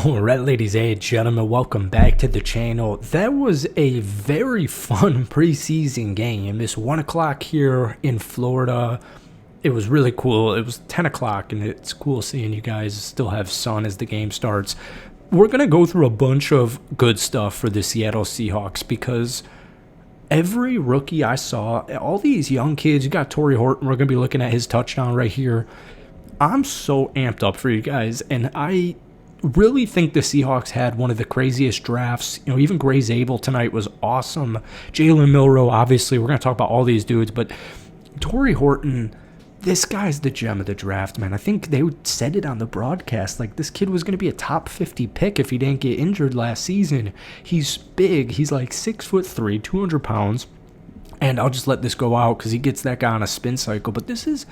Alright, ladies and gentlemen, welcome back to the channel. That was a very fun preseason game. It's 1 o'clock here in Florida. It was really cool. It was 10 o'clock, and it's cool seeing you guys still have sun as the game starts. We're going to go through a bunch of good stuff for the Seattle Seahawks because every rookie I saw, all these young kids, you got Tory Horton, we're going to be looking at his touchdown right here. I'm so amped up for you guys, and I really think the Seahawks had one of the craziest drafts. You know, even Gray Zabel tonight was awesome. Jaylen Milro, obviously, we're going to talk about all these dudes, but Tory Horton, this guy's the gem of the draft, man. I think they said it on the broadcast, like this kid was going to be a top 50 pick if he didn't get injured last season. He's big. He's like 6'3", 200 pounds. And I'll just let this go out because he gets that guy on a spin cycle. But this is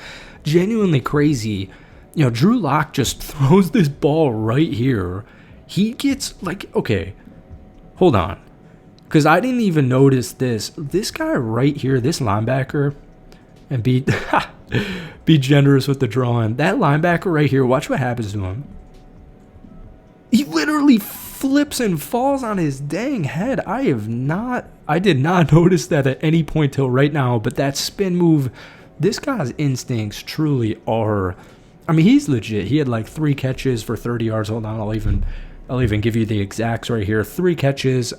genuinely crazy. You know, Drew Lock just throws this ball right here. He gets, like, okay, hold on. Because I didn't even notice this. This guy right here, this linebacker, and be generous with the drawing. That linebacker right here, watch what happens to him. He literally flips and falls on his dang head. I did not notice that at any point till right now, but that spin move, this guy's instincts truly are, I mean, he's legit. He had like 3 catches for 30 yards. Hold on, I'll even give you the exacts right here. 3 catches,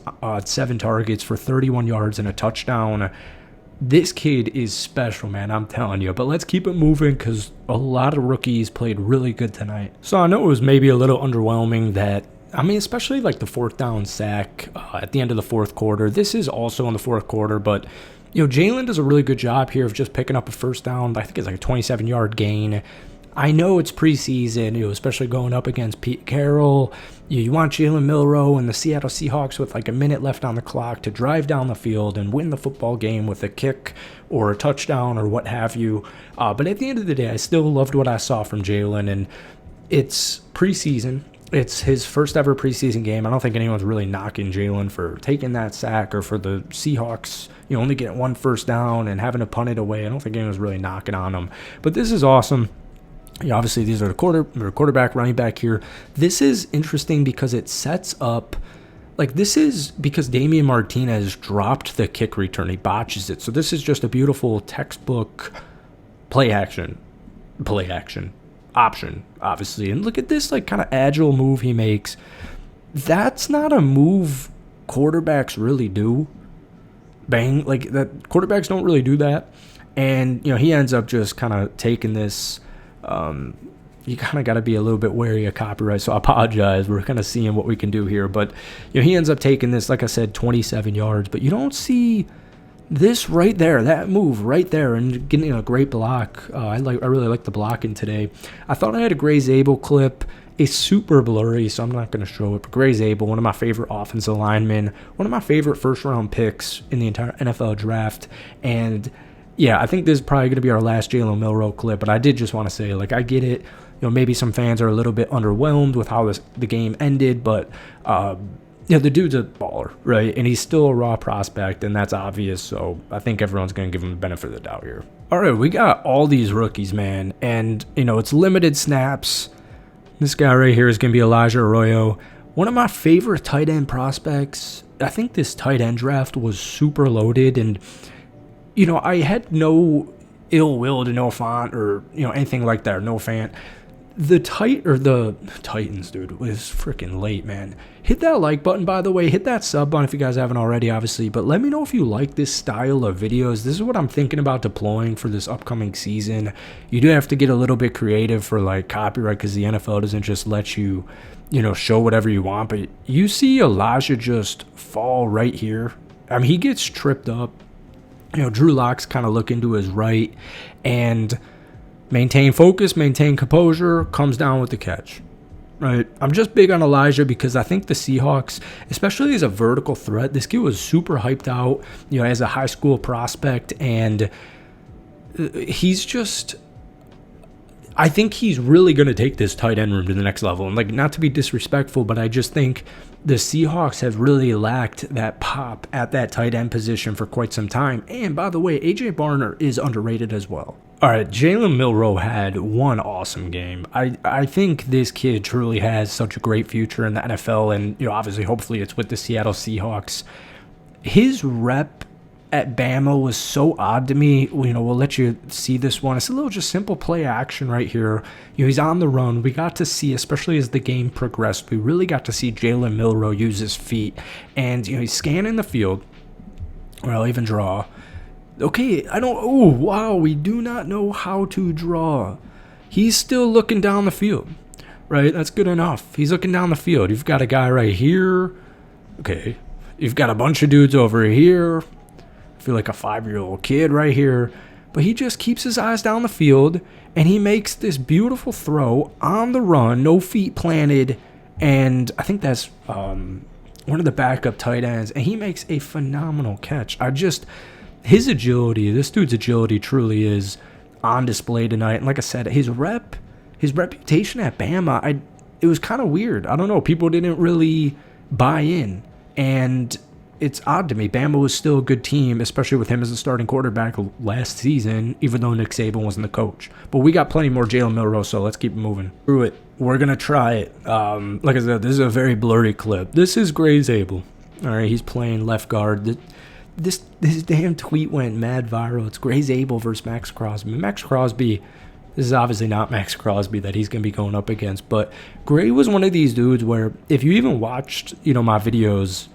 7 targets for 31 yards and a touchdown. This kid is special, man, I'm telling you. But let's keep it moving because a lot of rookies played really good tonight. So I know it was maybe a little underwhelming that, I mean, especially like the 4th down sack at the end of the 4th quarter. This is also in the 4th quarter, but, you know, Jaylen does a really good job here of just picking up a 1st down. I think it's like a 27-yard gain. I know it's preseason, you know, especially going up against Pete Carroll. You want Jaylen Milro and the Seattle Seahawks with like a minute left on the clock to drive down the field and win the football game with a kick or a touchdown or what have you. But at the end of the day, I still loved what I saw from Jaylen, and it's preseason. It's his first ever preseason game. I don't think anyone's really knocking Jaylen for taking that sack or for the Seahawks, you know, only getting 1 first down and having to punt it away. I don't think anyone's really knocking on him. But this is awesome. Yeah, obviously, these are the quarterback, running back here. This is interesting because it sets up, like, this is because Damian Martinez dropped the kick return. He botches it. So this is just a beautiful textbook play action option, obviously. And look at this, like, kind of agile move he makes. That's not a move quarterbacks really do. Bang, like, that quarterbacks don't really do that. And, you know, he ends up just kind of taking this. You kind of got to be a little bit wary of copyright, so I apologize. We're kind of seeing what we can do here, but you know, he ends up taking this, like I said, 27 yards, but you don't see this right there, that move right there, and getting a great block. I really like the blocking today. I thought I had a Gray Zabel clip. It's super blurry, so I'm not going to show it, but Gray Zabel, one of my favorite offensive linemen, one of my favorite first-round picks in the entire NFL draft, and yeah, I think this is probably going to be our last Jaylen Milro clip, but I did just want to say, like, I get it. You know, maybe some fans are a little bit underwhelmed with how the game ended, but, you know, the dude's a baller, right? And he's still a raw prospect, and that's obvious, so I think everyone's going to give him the benefit of the doubt here. All right, we got all these rookies, man, and, you know, it's limited snaps. This guy right here is going to be Elijah Arroyo. One of my favorite tight end prospects. I think this tight end draft was super loaded, and you know, I had no ill will to Noah Fant or, you know, anything like that, or Noah Fant. The Titans, dude, was freaking late, man. Hit that like button, by the way. Hit that sub button if you guys haven't already, obviously. But let me know if you like this style of videos. This is what I'm thinking about deploying for this upcoming season. You do have to get a little bit creative for, like, copyright because the NFL doesn't just let you, you know, show whatever you want. But you see Elijah just fall right here. I mean, he gets tripped up. You know, Drew Lock's kind of looking to his right and maintain focus, maintain composure, comes down with the catch, right? I'm just big on Elijah because I think the Seahawks, especially as a vertical threat, this kid was super hyped out, you know, as a high school prospect, and he's just, I think he's really going to take this tight end room to the next level. And, like, not to be disrespectful, but I just think the Seahawks have really lacked that pop at that tight end position for quite some time. And by the way, AJ Barner is underrated as well. All right, Jaylen Milro had one awesome game. I think this kid truly has such a great future in the NFL, and obviously, hopefully, it's with the Seattle Seahawks. His rep at Bama was so odd to me. We'll let you see this one. It's a little just simple play action right here. He's on the run. We got to see, especially as the game progressed, we really got to see Jaylen Milro use his feet, and he's scanning the field. Well, even draw. Okay, oh, wow, we do not know how to draw. He's still looking down the field, right? That's good enough. He's looking down the field. You've got a guy right here. Okay. You've got a bunch of dudes over here. I feel like a 5-year-old kid right here. But he just keeps his eyes down the field, and he makes this beautiful throw on the run, no feet planted, and I think that's one of the backup tight ends, and he makes a phenomenal catch. His agility, this dude's agility truly is on display tonight. And like I said, his reputation at Bama, it was kind of weird. I don't know. People didn't really buy in. And it's odd to me. Bama was still a good team, especially with him as a starting quarterback last season, even though Nick Saban wasn't the coach. But we got plenty more Jaylen Milro, so let's keep moving through it. We're going to try it. Like I said, this is a very blurry clip. This is Gray Zabel. All right, he's playing left guard. This damn tweet went mad viral. It's Gray Zabel versus Max Crosby. Max Crosby, this is obviously not Max Crosby that he's going to be going up against, but Gray was one of these dudes where if you even watched, my videos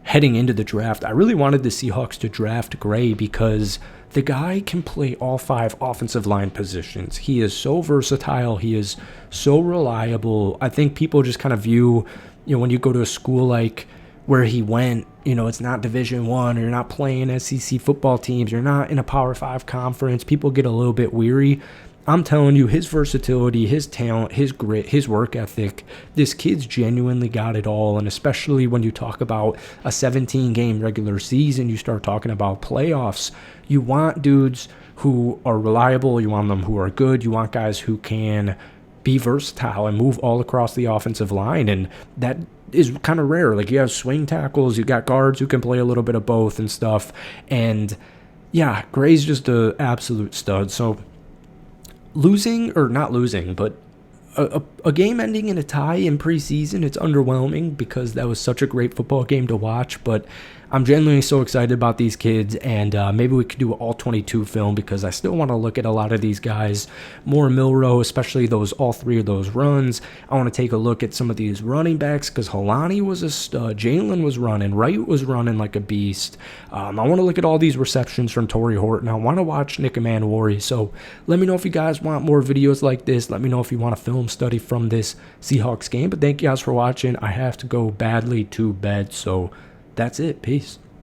heading into the draft, I really wanted the Seahawks to draft Gray because the guy can play all 5 offensive line positions. He is so versatile. He is so reliable. I think people just kind of view, when you go to a school like where he went, it's not Division I, or you're not playing SEC football teams, you're not in a Power 5 conference, people get a little bit weary. I'm telling you, his versatility, his talent, his grit, his work ethic, this kid's genuinely got it all. And especially when you talk about a 17-game regular season, you start talking about playoffs, you want dudes who are reliable, you want them who are good, you want guys who can be versatile and move all across the offensive line, and that is kind of rare. Like, you have swing tackles, you got guards who can play a little bit of both and stuff, and yeah, Gray's just an absolute stud. So losing, or not losing, but a game ending in a tie in preseason, it's underwhelming because that was such a great football game to watch, but I'm genuinely so excited about these kids, and maybe we could do an all-22 film because I still want to look at a lot of these guys. More Milro, especially all 3 of those runs. I want to take a look at some of these running backs because Helani was a stud. Jaylen was running. Wright was running like a beast. I want to look at all these receptions from Tory Horton. I want to watch Nick Emmanwori. So let me know if you guys want more videos like this. Let me know if you want a film study from this Seahawks game. But thank you guys for watching. I have to go badly to bed, so that's it. Peace.